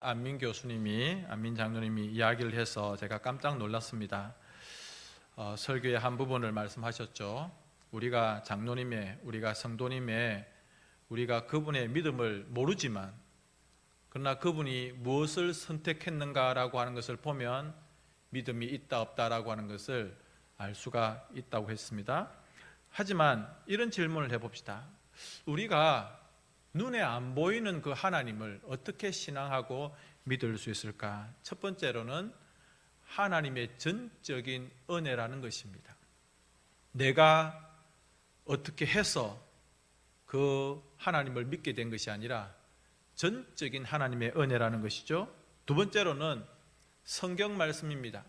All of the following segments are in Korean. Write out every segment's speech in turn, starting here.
안민 장로님이 이야기를 해서 제가 깜짝 놀랐습니다. 설교의 한 부분을 말씀하셨죠. 우리가 장로님의, 우리가 성도님의, 우리가 그분의 믿음을 모르지만 그러나 그분이 무엇을 선택했는가라고 하는 것을 보면 믿음이 있다 없다라고 하는 것을 알 수가 있다고 했습니다. 하지만 이런 질문을 해봅시다. 우리가 눈에 안 보이는 그 하나님을 어떻게 신앙하고 믿을 수 있을까? 첫 번째로는 하나님의 전적인 은혜라는 것입니다. 내가 어떻게 해서 그 하나님을 믿게 된 것이 아니라 전적인 하나님의 은혜라는 것이죠. 두 번째로는 성경 말씀입니다.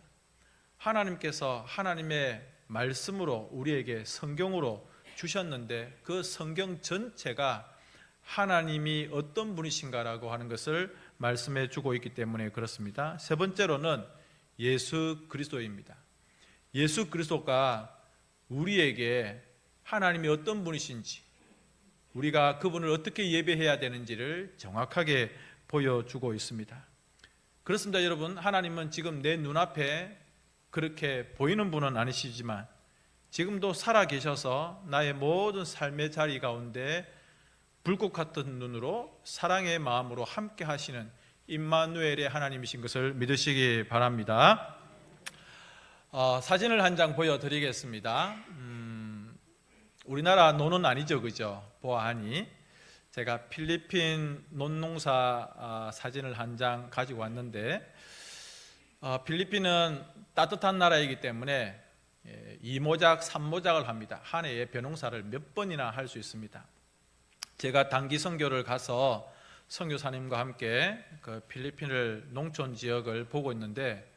하나님께서 하나님의 말씀으로 우리에게 성경으로 주셨는데 그 성경 전체가 하나님이 어떤 분이신가라고 하는 것을 말씀해 주고 있기 때문에 그렇습니다. 세 번째로는 예수 그리스도입니다. 예수 그리스도가 우리에게 하나님이 어떤 분이신지, 우리가 그분을 어떻게 예배해야 되는지를 정확하게 보여주고 있습니다. 그렇습니다. 여러분, 하나님은 지금 내 눈앞에 그렇게 보이는 분은 아니시지만 지금도 살아계셔서 나의 모든 삶의 자리 가운데 불꽃 같은 눈으로 사랑의 마음으로 함께 하시는 임마누엘의 하나님이신 것을 믿으시기 바랍니다. 사진을 한 장 보여드리겠습니다. 우리나라 논은 아니죠, 그죠? 보아하니 제가 필리핀 논농사 사진을 한 장 가지고 왔는데 필리핀은 따뜻한 나라이기 때문에 2모작, 3모작을 합니다. 한 해에 벼농사를 몇 번이나 할 수 있습니다. 제가 단기 선교를 가서 선교사님과 함께 그 필리핀을 농촌 지역을 보고 있는데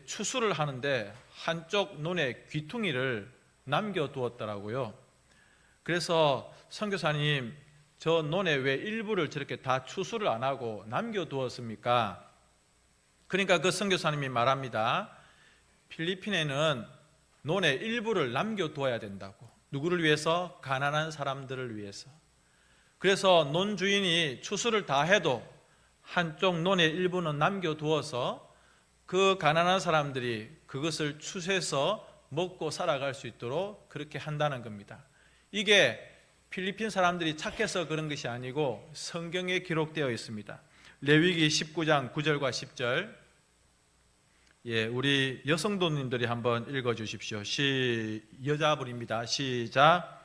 추수를 하는데 한쪽 논에 귀퉁이를 남겨두었더라고요. 그래서 선교사님, 저 논에 왜 일부를 저렇게 다 추수를 안 하고 남겨두었습니까? 그러니까 그 선교사님이 말합니다. 필리핀에는 논의 일부를 남겨두어야 된다고. 누구를 위해서? 가난한 사람들을 위해서. 그래서 논 주인이 추수를 다 해도 한쪽 논의 일부는 남겨두어서 그 가난한 사람들이 그것을 추수해서 먹고 살아갈 수 있도록 그렇게 한다는 겁니다. 이게 필리핀 사람들이 착해서 그런 것이 아니고 성경에 기록되어 있습니다. 레위기 19장 9절과 10절, 우리 여성도님들이 한번 읽어주십시오. 여자분입니다. 시작.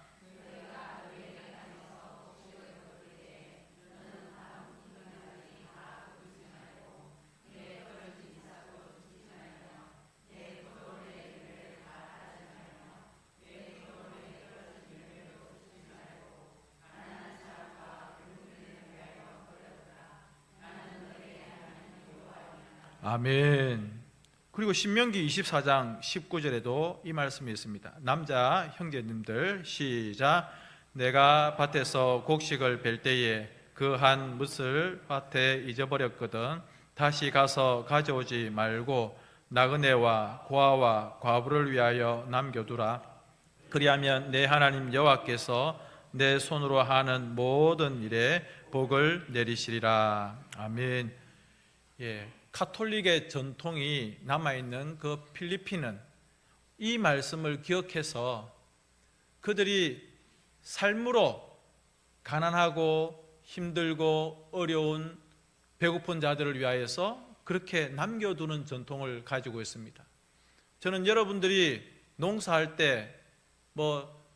아멘. 그리고 신명기 24장 19절에도 이 말씀이 있습니다. 남자 형제님들 시작. 내가 밭에서 곡식을 벨 때에 그 한 뭇을 밭에 잊어버렸거든 다시 가서 가져오지 말고 나그네와 고아와 과부를 위하여 남겨두라. 그리하면 내 하나님 여호와께서 내 손으로 하는 모든 일에 복을 내리시리라. 아멘. 카톨릭의 전통이 남아있는 그 필리핀은 이 말씀을 기억해서 그들이 삶으로 가난하고 힘들고 어려운 배고픈 자들을 위하여서 그렇게 남겨두는 전통을 가지고 있습니다. 저는 여러분들이 농사할 때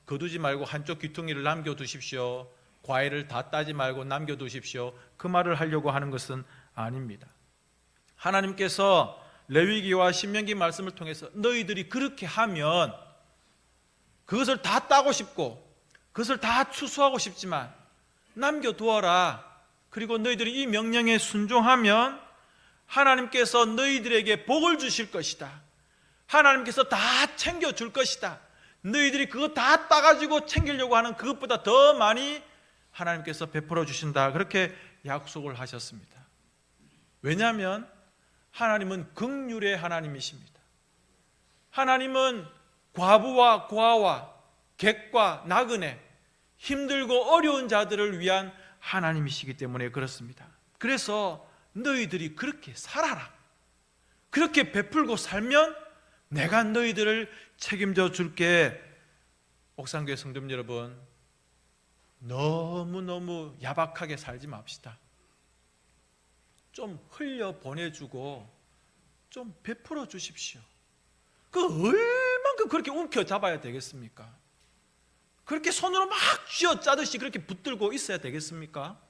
거두지 말고 한쪽 귀퉁이를 남겨두십시오, 과일을 다 따지 말고 남겨두십시오, 그 말을 하려고 하는 것은 아닙니다. 하나님께서 레위기와 신명기 말씀을 통해서 너희들이 그렇게 하면 그것을 다 따고 싶고 그것을 다 추수하고 싶지만 남겨두어라. 그리고 너희들이 이 명령에 순종하면 하나님께서 너희들에게 복을 주실 것이다. 하나님께서 다 챙겨줄 것이다. 너희들이 그거 다 따가지고 챙기려고 하는 그것보다 더 많이 하나님께서 베풀어 주신다. 그렇게 약속을 하셨습니다. 왜냐하면 하나님은 긍휼의 하나님이십니다. 하나님은 과부와 고아와 객과 나그네, 힘들고 어려운 자들을 위한 하나님이시기 때문에 그렇습니다. 그래서 너희들이 그렇게 살아라. 그렇게 베풀고 살면 내가 너희들을 책임져 줄게. 옥상교회 성도님 여러분, 너무너무 야박하게 살지 맙시다. 좀 흘려 보내주고 좀 베풀어 주십시오. 그 얼만큼 그렇게 움켜잡아야 되겠습니까? 그렇게 손으로 막 쥐어 짜듯이 그렇게 붙들고 있어야 되겠습니까?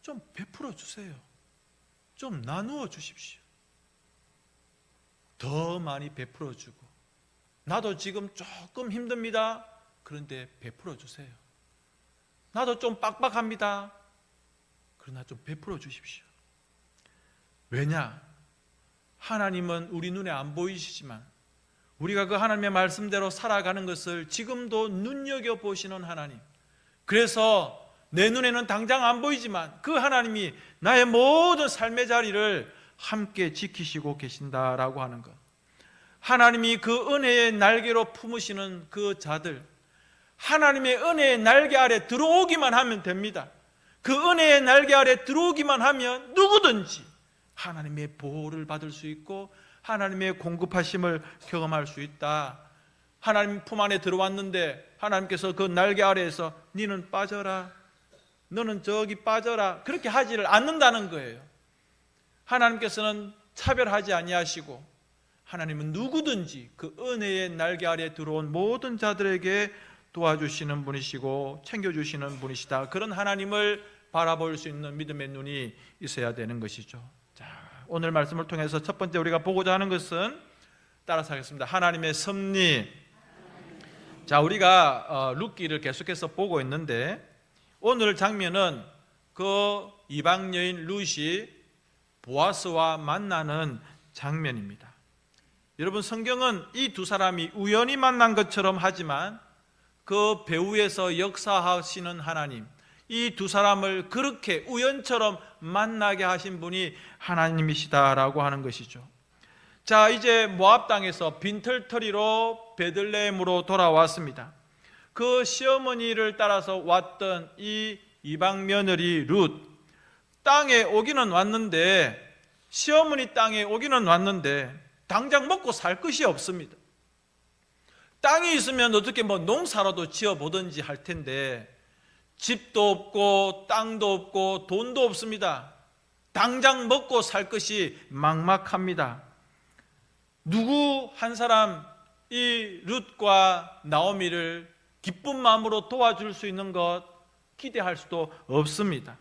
좀 베풀어 주세요. 좀 나누어 주십시오. 더 많이 베풀어 주고, 나도 지금 조금 힘듭니다. 그런데 베풀어 주세요. 나도 좀 빡빡합니다. 그러나 좀 베풀어 주십시오. 왜냐? 하나님은 우리 눈에 안 보이시지만 우리가 그 하나님의 말씀대로 살아가는 것을 지금도 눈여겨보시는 하나님. 그래서 내 눈에는 당장 안 보이지만 그 하나님이 나의 모든 삶의 자리를 함께 지키시고 계신다라고 하는 것. 하나님이 그 은혜의 날개로 품으시는 그 자들, 하나님의 은혜의 날개 아래 들어오기만 하면 됩니다. 그 은혜의 날개 아래 들어오기만 하면 누구든지 하나님의 보호를 받을 수 있고 하나님의 공급하심을 경험할 수 있다. 하나님 품 안에 들어왔는데 하나님께서 그 날개 아래에서 너는 빠져라, 너는 저기 빠져라, 그렇게 하지를 않는다는 거예요. 하나님께서는 차별하지 아니하시고 하나님은 누구든지 그 은혜의 날개 아래 들어온 모든 자들에게 도와주시는 분이시고 챙겨주시는 분이시다. 그런 하나님을 바라볼 수 있는 믿음의 눈이 있어야 되는 것이죠. 자, 오늘 말씀을 통해서 첫 번째 우리가 보고자 하는 것은, 따라서 하겠습니다. 하나님의 섭리. 자, 우리가 룻기를 계속해서 보고 있는데 오늘 장면은 그 이방 여인 룻이 보아스와 만나는 장면입니다. 여러분, 성경은 이 두 사람이 우연히 만난 것처럼 하지만 그 배후에서 역사하시는 하나님, 이 두 사람을 그렇게 우연처럼 만나게 하신 분이 하나님이시다라고 하는 것이죠. 자, 이제 모압 땅에서 빈털터리로 베들레헴으로 돌아왔습니다. 그 시어머니를 따라서 왔던 이 이방 며느리 룻, 땅에 오기는 왔는데, 시어머니 땅에 오기는 왔는데 당장 먹고 살 것이 없습니다. 땅이 있으면 어떻게 농사라도 지어보든지 할 텐데 집도 없고 땅도 없고 돈도 없습니다. 당장 먹고 살 것이 막막합니다. 누구 한 사람 이 룻과 나오미를 기쁜 마음으로 도와줄 수 있는 것 기대할 수도 없습니다.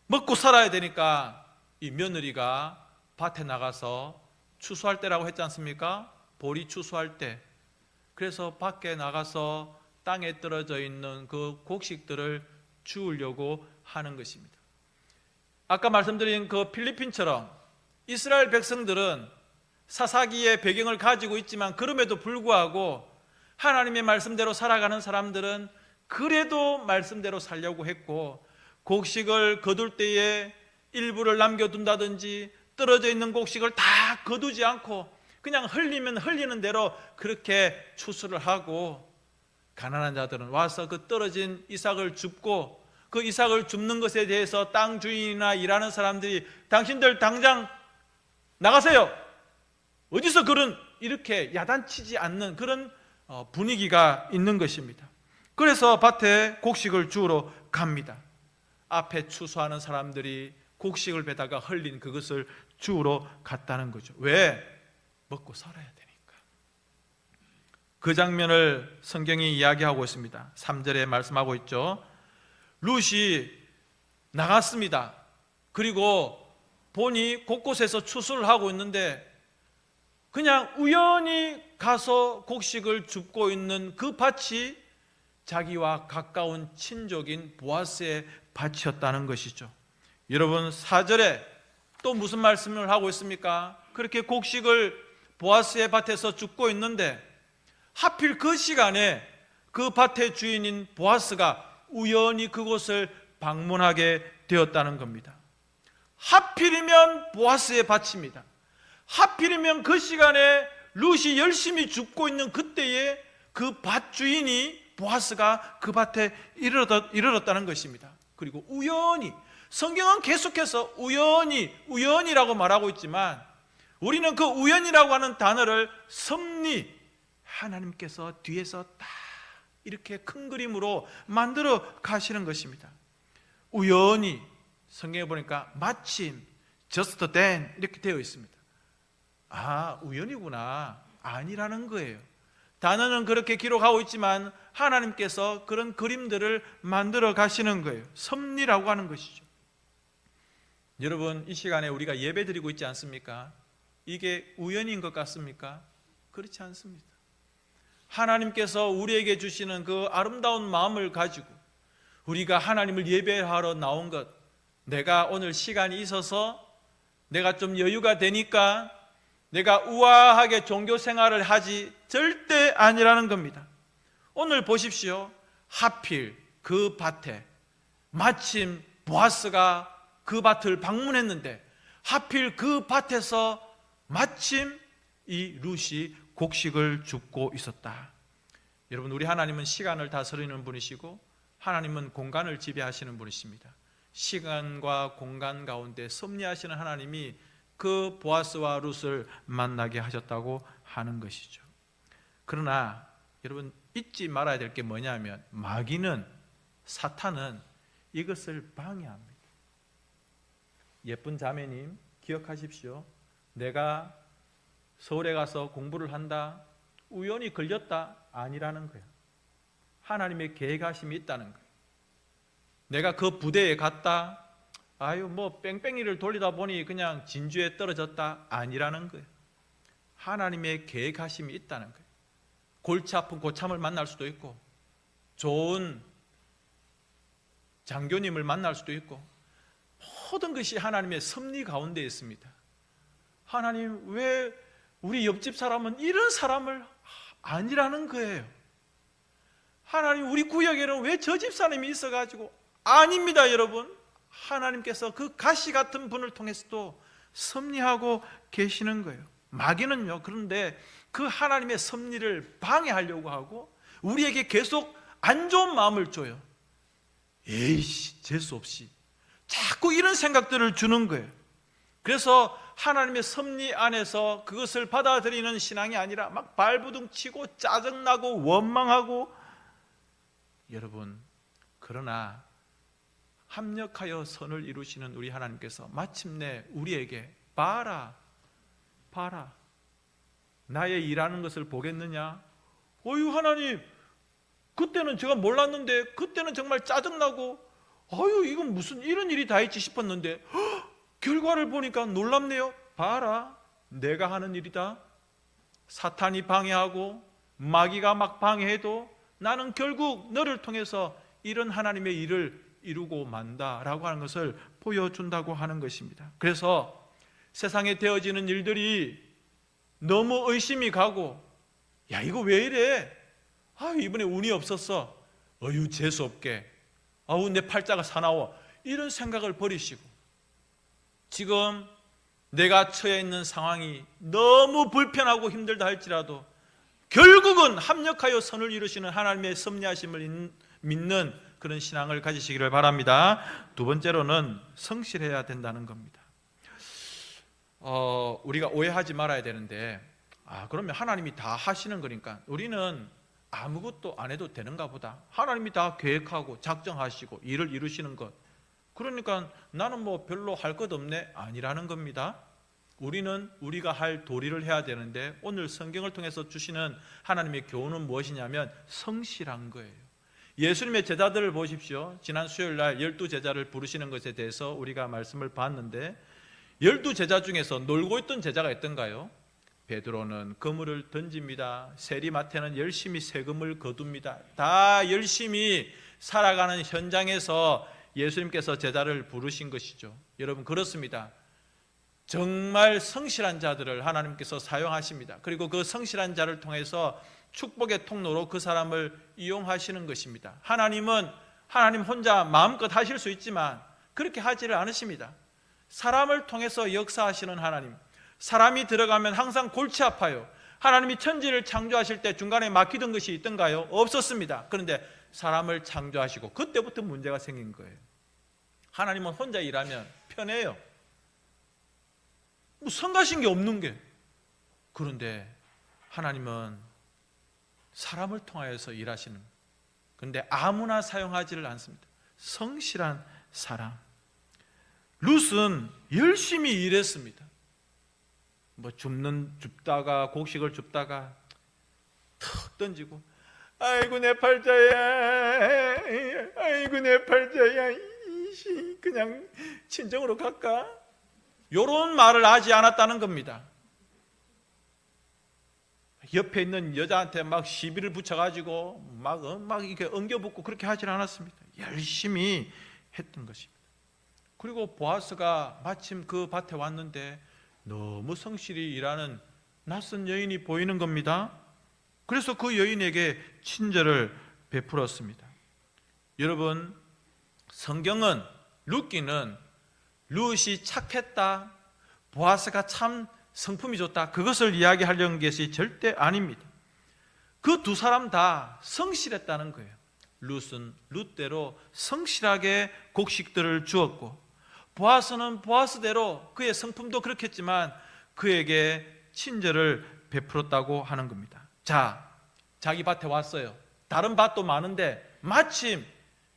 먹고 살아야 되니까 이 며느리가 밭에 나가서 추수할 때라고 했지 않습니까? 보리 추수할 때. 그래서 밖에 나가서 땅에 떨어져 있는 그 곡식들을 주우려고 하는 것입니다. 아까 말씀드린 그 필리핀처럼 이스라엘 백성들은 사사기의 배경을 가지고 있지만 그럼에도 불구하고 하나님의 말씀대로 살아가는 사람들은 그래도 말씀대로 살려고 했고, 곡식을 거둘 때에 일부를 남겨둔다든지 떨어져 있는 곡식을 다 거두지 않고 그냥 흘리면 흘리는 대로 그렇게 추수를 하고, 가난한 자들은 와서 그 떨어진 이삭을 줍고, 그 이삭을 줍는 것에 대해서 땅 주인이나 일하는 사람들이 당신들 당장 나가세요, 어디서 그런, 이렇게 야단치지 않는 그런 분위기가 있는 것입니다. 그래서 밭에 곡식을 주우러 갑니다. 앞에 추수하는 사람들이 곡식을 베다가 흘린 그것을 주우러 갔다는 거죠. 왜? 먹고 살아야 되니까. 그 장면을 성경이 이야기하고 있습니다. 3절에 말씀하고 있죠. 룻이 나갔습니다. 그리고 보니 곳곳에서 추수를 하고 있는데 그냥 우연히 가서 곡식을 줍고 있는 그 밭이 자기와 가까운 친족인 보아스의 밭이었다는 것이죠. 여러분, 4절에 또 무슨 말씀을 하고 있습니까? 그렇게 곡식을 보아스의 밭에서 줍고 있는데 하필 그 시간에 그 밭의 주인인 보아스가 우연히 그곳을 방문하게 되었다는 겁니다. 하필이면 보아스의 밭입니다. 하필이면 그 시간에 룻이 열심히 줍고 있는 그때에 그 밭 주인이 보아스가 그 밭에 이르렀다는 것입니다. 그리고 우연히 성경은 계속해서 우연이라고 말하고 있지만 우리는 그 우연이라고 하는 단어를 섭리, 하나님께서 뒤에서 딱 이렇게 큰 그림으로 만들어 가시는 것입니다. 우연히 성경에 보니까 마침, just then 이렇게 되어 있습니다. 아, 우연이구나, 아니라는 거예요. 단어는 그렇게 기록하고 있지만 하나님께서 그런 그림들을 만들어 가시는 거예요. 섭리라고 하는 것이죠. 여러분, 이 시간에 우리가 예배 드리고 있지 않습니까? 이게 우연인 것 같습니까? 그렇지 않습니다. 하나님께서 우리에게 주시는 그 아름다운 마음을 가지고 우리가 하나님을 예배하러 나온 것, 내가 오늘 시간이 있어서 내가 좀 여유가 되니까 내가 우아하게 종교 생활을 하지 절대 아니라는 겁니다. 오늘 보십시오. 하필 그 밭에 마침 보아스가 그 밭을 방문했는데 하필 그 밭에서 마침 이 룻이 곡식을 줍고 있었다. 여러분, 우리 하나님은 시간을 다스리는 분이시고 하나님은 공간을 지배하시는 분이십니다. 시간과 공간 가운데 섭리하시는 하나님이 그 보아스와 룻을 만나게 하셨다고 하는 것이죠. 그러나 여러분, 잊지 말아야 될 게 뭐냐면 마귀는, 사탄은 이것을 방해합니다. 예쁜 자매님, 기억하십시오. 내가 서울에 가서 공부를 한다, 우연히 걸렸다, 아니라는 거예요. 하나님의 계획하심이 있다는 거예요. 내가 그 부대에 갔다, 아유 뭐 뺑뺑이를 돌리다 보니 그냥 진주에 떨어졌다, 아니라는 거예요. 하나님의 계획하심이 있다는 거예요. 골치 아픈 고참을 만날 수도 있고 좋은 장교님을 만날 수도 있고 모든 것이 하나님의 섭리 가운데 있습니다. 하나님, 왜 우리 옆집 사람은 이런 사람을, 아니라는 거예요. 하나님, 우리 구역에는 왜 저 집사님이 있어가지고, 아닙니다. 여러분, 하나님께서 그 가시 같은 분을 통해서도 섭리하고 계시는 거예요. 마귀는요, 그런데 그 하나님의 섭리를 방해하려고 하고 우리에게 계속 안 좋은 마음을 줘요. 에이씨, 재수 없이 자꾸 이런 생각들을 주는 거예요. 그래서 하나님의 섭리 안에서 그것을 받아들이는 신앙이 아니라 막 발부둥 치고 짜증나고 원망하고. 여러분, 그러나 합력하여 선을 이루시는 우리 하나님께서 마침내 우리에게 봐라, 나의 일하는 것을 보겠느냐? 어휴, 하나님, 그때는 제가 몰랐는데, 그때는 정말 짜증나고, 어휴, 이건 무슨 이런 일이 다 있지 싶었는데 결과를 보니까 놀랍네요. 봐라, 내가 하는 일이다. 사탄이 방해하고 마귀가 막 방해해도 나는 결국 너를 통해서 이런 하나님의 일을 이루고 만다라고 하는 것을 보여준다고 하는 것입니다. 그래서 세상에 되어지는 일들이 너무 의심이 가고, 야, 이거 왜 이래? 아, 이번에 운이 없었어. 어휴, 재수없게. 아우, 내 팔자가 사나워. 이런 생각을 버리시고, 지금 내가 처해 있는 상황이 너무 불편하고 힘들다 할지라도 결국은 합력하여 선을 이루시는 하나님의 섭리하심을 믿는 그런 신앙을 가지시기를 바랍니다. 두 번째로는 성실해야 된다는 겁니다. 우리가 오해하지 말아야 되는데, 그러면 하나님이 다 하시는 거니까 우리는 아무것도 안 해도 되는가 보다. 하나님이 다 계획하고 작정하시고 일을 이루시는 것, 그러니까 나는 뭐 별로 할 것 없네, 아니라는 겁니다. 우리는 우리가 할 도리를 해야 되는데, 오늘 성경을 통해서 주시는 하나님의 교훈은 무엇이냐면 성실한 거예요. 예수님의 제자들을 보십시오. 지난 수요일 날 12제자를 부르시는 것에 대해서 우리가 말씀을 봤는데, 12제자 중에서 놀고 있던 제자가 있던가요? 베드로는 그물을 던집니다. 세리마태는 열심히 세금을 거둡니다. 다 열심히 살아가는 현장에서 예수님께서 제자를 부르신 것이죠. 여러분, 그렇습니다. 정말 성실한 자들을 하나님께서 사용하십니다. 그리고 그 성실한 자를 통해서 축복의 통로로 그 사람을 이용하시는 것입니다. 하나님은 하나님 혼자 마음껏 하실 수 있지만 그렇게 하지를 않으십니다. 사람을 통해서 역사하시는 하나님, 사람이 들어가면 항상 골치 아파요. 하나님이 천지를 창조하실 때 중간에 막히던 것이 있던가요? 없었습니다. 그런데 사람을 창조하시고 그때부터 문제가 생긴 거예요. 하나님은 혼자 일하면 편해요. 뭐 성가신 게 없는 게. 그런데 하나님은 사람을 통하여서 일하시는, 그런데 아무나 사용하지를 않습니다. 성실한 사람. 룻은 열심히 일했습니다. 뭐 줍다가 곡식을 줍다가 턱 던지고, 아이고 내 팔자야, 아이고 내 팔자야, 그냥 친정으로 갈까? 요런 말을 하지 않았다는 겁니다. 옆에 있는 여자한테 막 시비를 붙여가지고 막 이렇게 엉겨붙고 그렇게 하질 않았습니다. 열심히 했던 것입니다. 그리고 보아스가 마침 그 밭에 왔는데 너무 성실히 일하는 낯선 여인이 보이는 겁니다. 그래서 그 여인에게 친절을 베풀었습니다. 여러분, 성경은 룻기는 룻이 착했다, 보아스가 참 성품이 좋다, 그것을 이야기하려는 것이 절대 아닙니다. 그 두 사람 다 성실했다는 거예요. 룻은 룻대로 성실하게 곡식들을 주었고, 보아스는 보아스대로 그의 성품도 그렇겠지만 그에게 친절을 베풀었다고 하는 겁니다. 자, 자기 밭에 왔어요. 다른 밭도 많은데 마침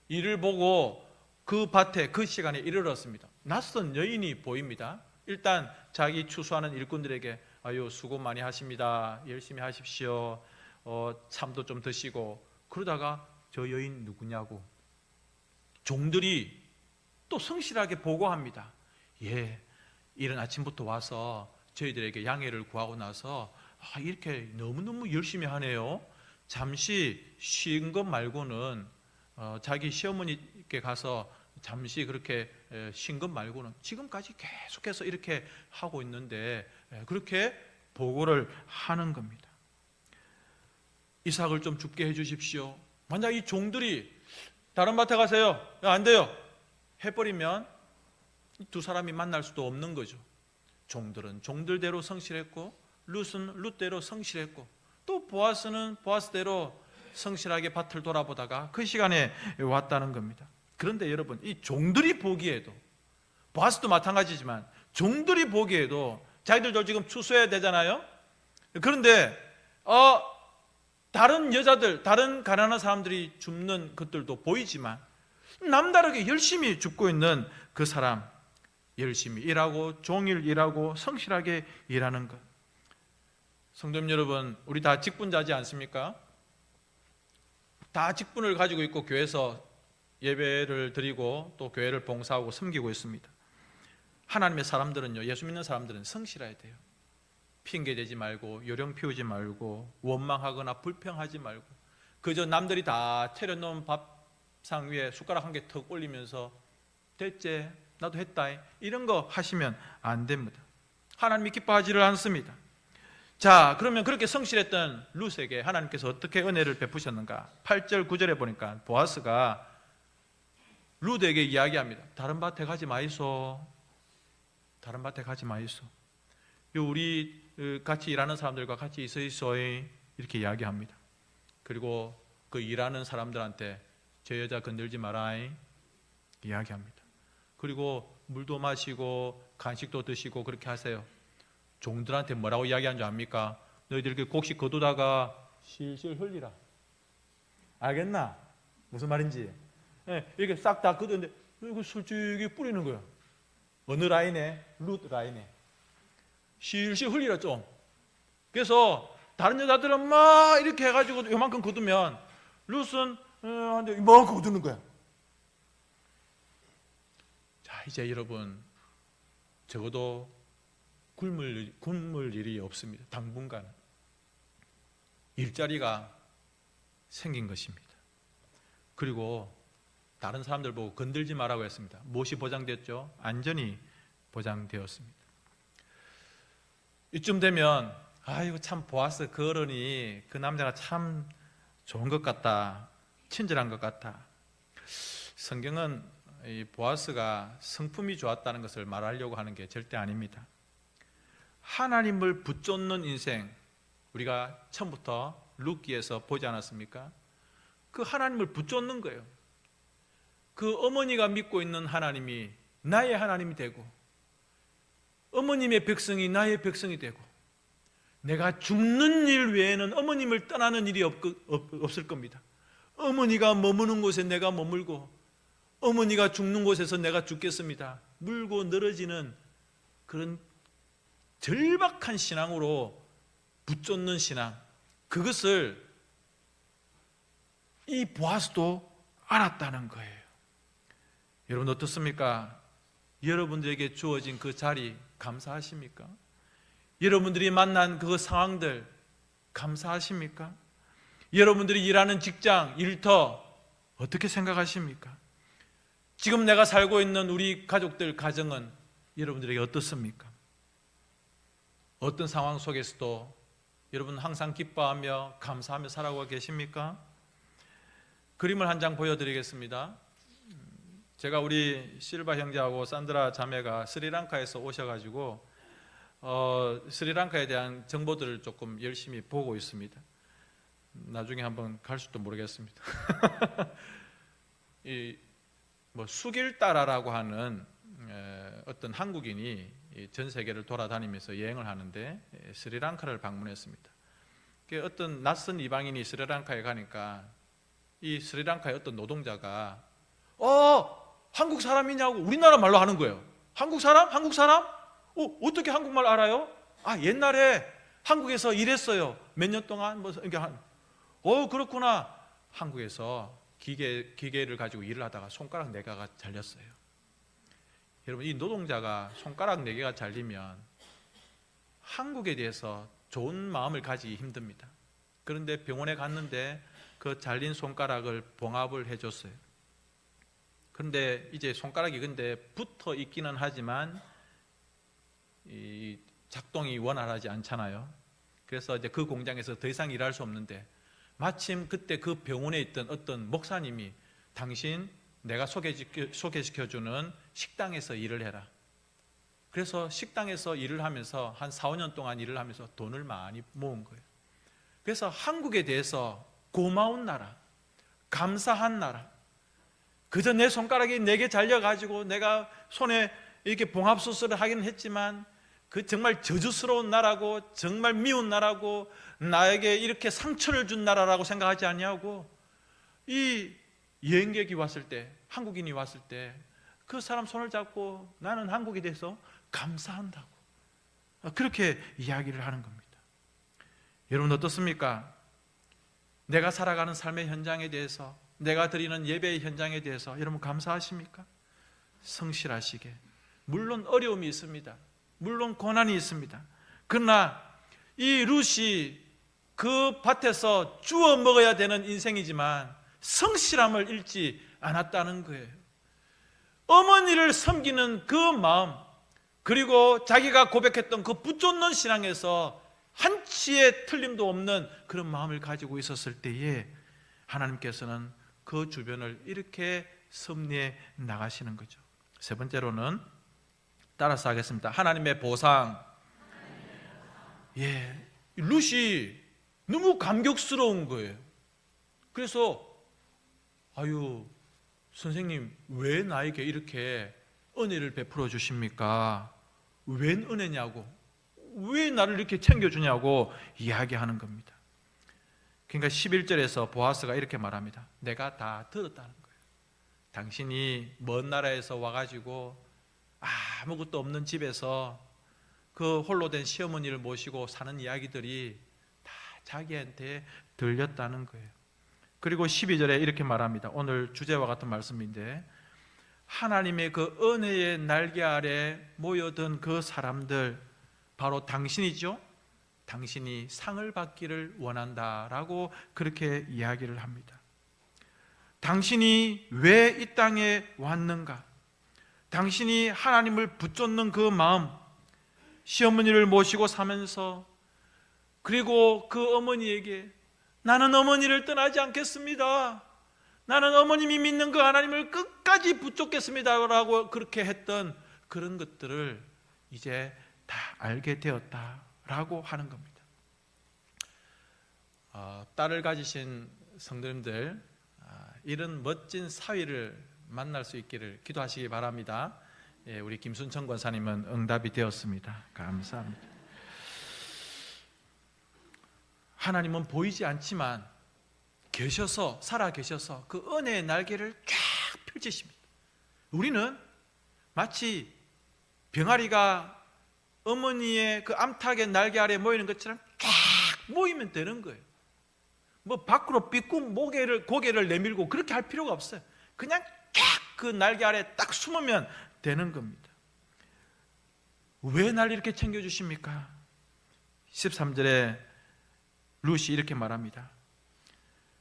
이를 보고 그 밭에 그 시간에 이르렀습니다. 낯선 여인이 보입니다. 일단 자기 추수하는 일꾼들에게 아유 수고 많이 하십니다, 열심히 하십시오, 참도 좀 드시고. 그러다가 저 여인 누구냐고 종들이 또 성실하게 보고합니다. 예, 이른 아침부터 와서 저희들에게 양해를 구하고 나서 이렇게 너무너무 열심히 하네요. 잠시 쉰 것 말고는 자기 시어머니께 가서 잠시 그렇게 쉰 것 말고는 지금까지 계속해서 이렇게 하고 있는데, 그렇게 보고를 하는 겁니다. 이삭을 좀 줍게 해주십시오. 만약 이 종들이 다른 밭에 가세요, 안 돼요 해버리면 두 사람이 만날 수도 없는 거죠. 종들은 종들대로 성실했고, 룻은 룻대로 성실했고, 또 보아스는 보아스대로 성실하게 밭을 돌아보다가 그 시간에 왔다는 겁니다. 그런데 여러분, 이 종들이 보기에도, 보아스도 마찬가지지만 종들이 보기에도 자기들도 지금 추수해야 되잖아요. 그런데 다른 여자들, 다른 가난한 사람들이 줍는 것들도 보이지만 남다르게 열심히 줍고 있는 그 사람, 열심히 일하고 종일 일하고 성실하게 일하는 것. 성도님 여러분, 우리 다 직분자지 않습니까? 다 직분을 가지고 있고 교회에서 예배를 드리고 또 교회를 봉사하고 섬기고 있습니다. 하나님의 사람들은요, 예수 믿는 사람들은 성실해야 돼요. 핑계대지 말고, 요령 피우지 말고, 원망하거나 불평하지 말고, 그저 남들이 다 차려놓은 밥상 위에 숟가락 한 개 턱 올리면서 됐지, 나도 했다, 이런 거 하시면 안 됩니다. 하나님이 기뻐하지를 않습니다. 자, 그러면 그렇게 성실했던 룻에게 하나님께서 어떻게 은혜를 베푸셨는가? 8절 9절에 보니까 보아스가 룻에게 이야기합니다. 다른 밭에 가지 마이소. 다른 밭에 가지 마이소. 우리 같이 일하는 사람들과 같이 있어 이렇게 이야기합니다. 그리고 그 일하는 사람들한테 저 여자 건들지 마라 이야기합니다. 그리고 물도 마시고 간식도 드시고 그렇게 하세요. 종들한테 뭐라고 이야기한 줄 압니까? 너희들 이렇게 곡식 거두다가 실실 흘리라. 알겠나? 무슨 말인지. 이렇게 싹 다 거두는데 이거 솔직히 뿌리는 거야. 어느 라인에? 룻 라인에. 실실 흘리라 좀. 그래서 다른 여자들은 막 이렇게 해가지고 요만큼 거두면 룻은 이만큼 거두는 거야. 자, 이제 여러분 적어도 굶을 일이 없습니다. 당분간 일자리가 생긴 것입니다. 그리고 다른 사람들 보고 건들지 말라고 했습니다. 무엇이 보장됐죠? 안전이 보장되었습니다. 이쯤 되면 아이고 참 보아스 그 어른이 그 남자가 참 좋은 것 같다, 친절한 것 같다. 성경은 이 보아스가 성품이 좋았다는 것을 말하려고 하는 게 절대 아닙니다. 하나님을 붙잡는 인생, 우리가 처음부터 룻기에서 보지 않았습니까? 그 하나님을 붙잡는 거예요. 그 어머니가 믿고 있는 하나님이 나의 하나님이 되고 어머님의 백성이 나의 백성이 되고 내가 죽는 일 외에는 어머님을 떠나는 일이 없을 겁니다. 어머니가 머무는 곳에 내가 머물고 어머니가 죽는 곳에서 내가 죽겠습니다. 물고 늘어지는 그런 절박한 신앙으로 붙잡는 신앙, 그것을 이 보아스도 알았다는 거예요. 여러분 어떻습니까? 여러분들에게 주어진 그 자리 감사하십니까? 여러분들이 만난 그 상황들 감사하십니까? 여러분들이 일하는 직장, 일터 어떻게 생각하십니까? 지금 내가 살고 있는 우리 가족들 가정은 여러분들에게 어떻습니까? 어떤 상황 속에서도 여러분 항상 기뻐하며 감사하며 살아가고 계십니까? 그림을 한 장 보여드리겠습니다. 제가 우리 실바 형제하고 산드라 자매가 스리랑카에서 오셔가지고 스리랑카에 대한 정보들을 조금 열심히 보고 있습니다. 나중에 한번 갈 수도 모르겠습니다. 이 수길따라라고 하는 어떤 한국인이 전 세계를 돌아다니면서 여행을 하는데 스리랑카를 방문했습니다. 어떤 낯선 이방인이 스리랑카에 가니까 이 스리랑카의 어떤 노동자가 한국 사람이냐고 우리나라 말로 하는 거예요. 한국 사람? 한국 사람? 어떻게 한국말 알아요? 옛날에 한국에서 일했어요. 몇 년 동안 그렇구나. 한국에서 기계를 가지고 일을 하다가 손가락 4개가 잘렸어요. 여러분 이 노동자가 손가락 4개가 잘리면 한국에 대해서 좋은 마음을 가지기 힘듭니다. 그런데 병원에 갔는데 그 잘린 손가락을 봉합을 해줬어요. 그런데 이제 손가락이 근데 붙어 있기는 하지만 이 작동이 원활하지 않잖아요. 그래서 이제 그 공장에서 더 이상 일할 수 없는데 마침 그때 그 병원에 있던 어떤 목사님이 당신 내가 소개시켜주는 식당에서 일을 해라. 그래서 식당에서 일을 하면서 한 4, 5년 동안 일을 하면서 돈을 많이 모은 거예요. 그래서 한국에 대해서 고마운 나라, 감사한 나라. 그저 내 손가락이 4개 잘려가지고 내가 손에 이렇게 봉합수술을 하긴 했지만 그 정말 저주스러운 나라고 정말 미운 나라고 나에게 이렇게 상처를 준 나라라고 생각하지 않냐고 이 여행객이 왔을 때 한국인이 왔을 때 그 사람 손을 잡고 나는 한국에 대해서 감사한다고 그렇게 이야기를 하는 겁니다. 여러분 어떻습니까? 내가 살아가는 삶의 현장에 대해서 내가 드리는 예배의 현장에 대해서 여러분 감사하십니까? 성실하시게. 물론 어려움이 있습니다. 물론 고난이 있습니다. 그러나 이 룻이 그 밭에서 주워 먹어야 되는 인생이지만 성실함을 잃지 않았다는 거예요. 어머니를 섬기는 그 마음, 그리고 자기가 고백했던 그 붙잡는 신앙에서 한치의 틀림도 없는 그런 마음을 가지고 있었을 때에 하나님께서는 그 주변을 이렇게 섭리해 나가시는 거죠. 세 번째로는 따라서 하겠습니다. 하나님의 보상. 룻이 너무 감격스러운 거예요. 그래서 선생님 왜 나에게 이렇게 은혜를 베풀어 주십니까? 웬 은혜냐고, 왜 나를 이렇게 챙겨주냐고 이야기하는 겁니다. 그러니까 11절에서 보아스가 이렇게 말합니다. 내가 다 들었다는 거예요. 당신이 먼 나라에서 와가지고 아무것도 없는 집에서 그 홀로 된 시어머니를 모시고 사는 이야기들이 다 자기한테 들렸다는 거예요. 그리고 12절에 이렇게 말합니다. 오늘 주제와 같은 말씀인데 하나님의 그 은혜의 날개 아래 모여든 그 사람들 바로 당신이죠. 당신이 상을 받기를 원한다라고 그렇게 이야기를 합니다. 당신이 왜 이 땅에 왔는가? 당신이 하나님을 붙잡는 그 마음, 시어머니를 모시고 사면서 그리고 그 어머니에게 나는 어머니를 떠나지 않겠습니다. 나는 어머님이 믿는 그 하나님을 끝까지 붙잡겠습니다 라고 그렇게 했던 그런 것들을 이제 다 알게 되었다라고 하는 겁니다. 딸을 가지신 성도님들, 이런 멋진 사위를 만날 수 있기를 기도하시기 바랍니다. 예, 우리 김순천 권사님은 응답이 되었습니다. 감사합니다. 하나님은 보이지 않지만 살아 계셔서 그 은혜의 날개를 쫙 펼치십니다. 우리는 마치 병아리가 어머니의 그 암탉의 날개 아래에 모이는 것처럼 쫙 모이면 되는 거예요. 뭐 밖으로 삐꾸 고개를 내밀고 그렇게 할 필요가 없어요. 그냥 쫙 그 날개 아래에 딱 숨으면 되는 겁니다. 왜 날 이렇게 챙겨주십니까? 13절에 룻이 이렇게 말합니다.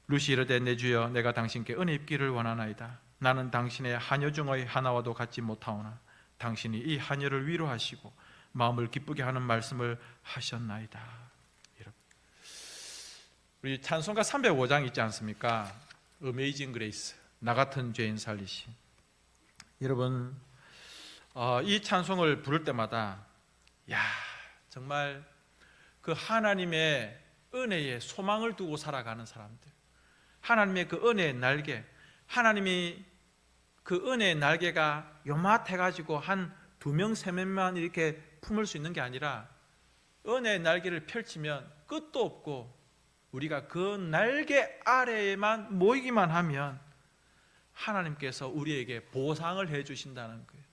룻이 이르되 내 주여 내가 당신께 은혜 입기를 원하나이다. 나는 당신의 하녀 중의 하나와도 같지 못하오나 당신이 이 하녀를 위로하시고 마음을 기쁘게 하는 말씀을 하셨나이다. 우리 찬송가 305장 있지 않습니까? Amazing Grace, 나 같은 죄인 살리심. 여러분, 이 찬송을 부를 때마다 정말 그 하나님의 은혜에 소망을 두고 살아가는 사람들, 하나님의 그 은혜의 날개, 하나님이 그 은혜의 날개가 요mat해가지고 한 2명, 3명만 이렇게 품을 수 있는 게 아니라 은혜의 날개를 펼치면 끝도 없고 우리가 그 날개 아래에만 모이기만 하면 하나님께서 우리에게 보상을 해주신다는 거예요.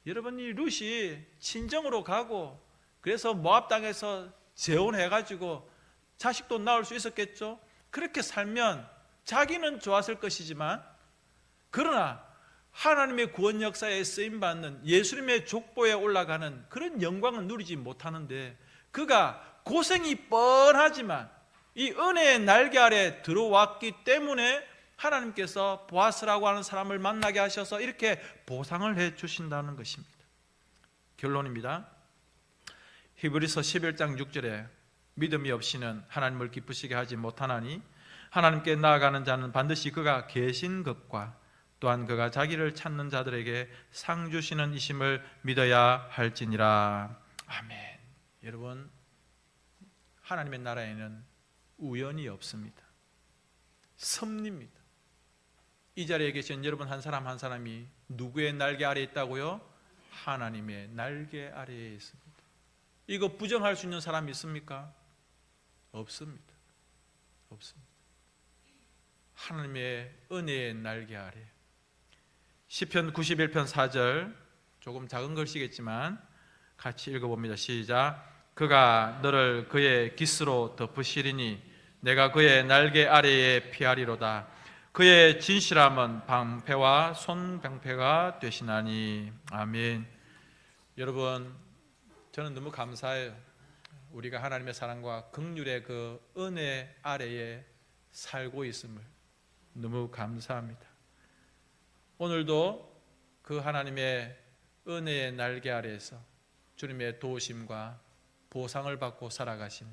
여러분, 이 룻이 친정으로 가고 그래서 모압 땅에서 재혼해가지고 자식도 낳을 수 있었겠죠. 그렇게 살면 자기는 좋았을 것이지만, 그러나 하나님의 구원 역사에 쓰임받는 예수님의 족보에 올라가는 그런 영광은 누리지 못하는데, 그가 고생이 뻔하지만 이 은혜의 날개 아래 들어왔기 때문에 하나님께서 보아스라고 하는 사람을 만나게 하셔서 이렇게 보상을 해 주신다는 것입니다. 결론입니다. 히브리서 11장 6절에 믿음이 없이는 하나님을 기쁘시게 하지 못하나니 하나님께 나아가는 자는 반드시 그가 계신 것과 또한 그가 자기를 찾는 자들에게 상 주시는 이심을 믿어야 할지니라. 아멘. 여러분, 하나님의 나라에는 우연이 없습니다. 섭리입니다. 이 자리에 계신 여러분 한 사람 한 사람이 누구의 날개 아래에 있다고요? 하나님의 날개 아래에 있습니다. 이거 부정할 수 있는 사람이 있습니까? 없습니다. 없습니다. 하나님의 은혜의 날개 아래. 시편 91편 4절, 조금 작은 글씨겠지만 같이 읽어봅니다. 시작. 그가 너를 그의 깃으로 덮으시리니 내가 그의 날개 아래에 피하리로다. 그의 진실함은 방패와 손방패가 되시나니. 아멘. 여러분, 저는 너무 감사해요. 우리가 하나님의 사랑과 긍휼의 그 은혜 아래에 살고 있음을 너무 감사합니다. 오늘도 그 하나님의 은혜의 날개 아래에서 주님의 도우심과 보상을 받고 살아가시는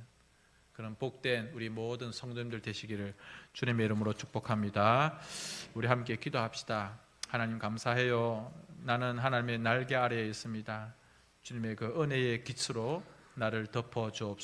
그런 복된 우리 모든 성도님들 되시기를 주님의 이름으로 축복합니다. 우리 함께 기도합시다. 하나님 감사해요. 나는 하나님의 날개 아래에 있습니다. 주님의 그 은혜의 깃으로 나를 덮어 주옵소서.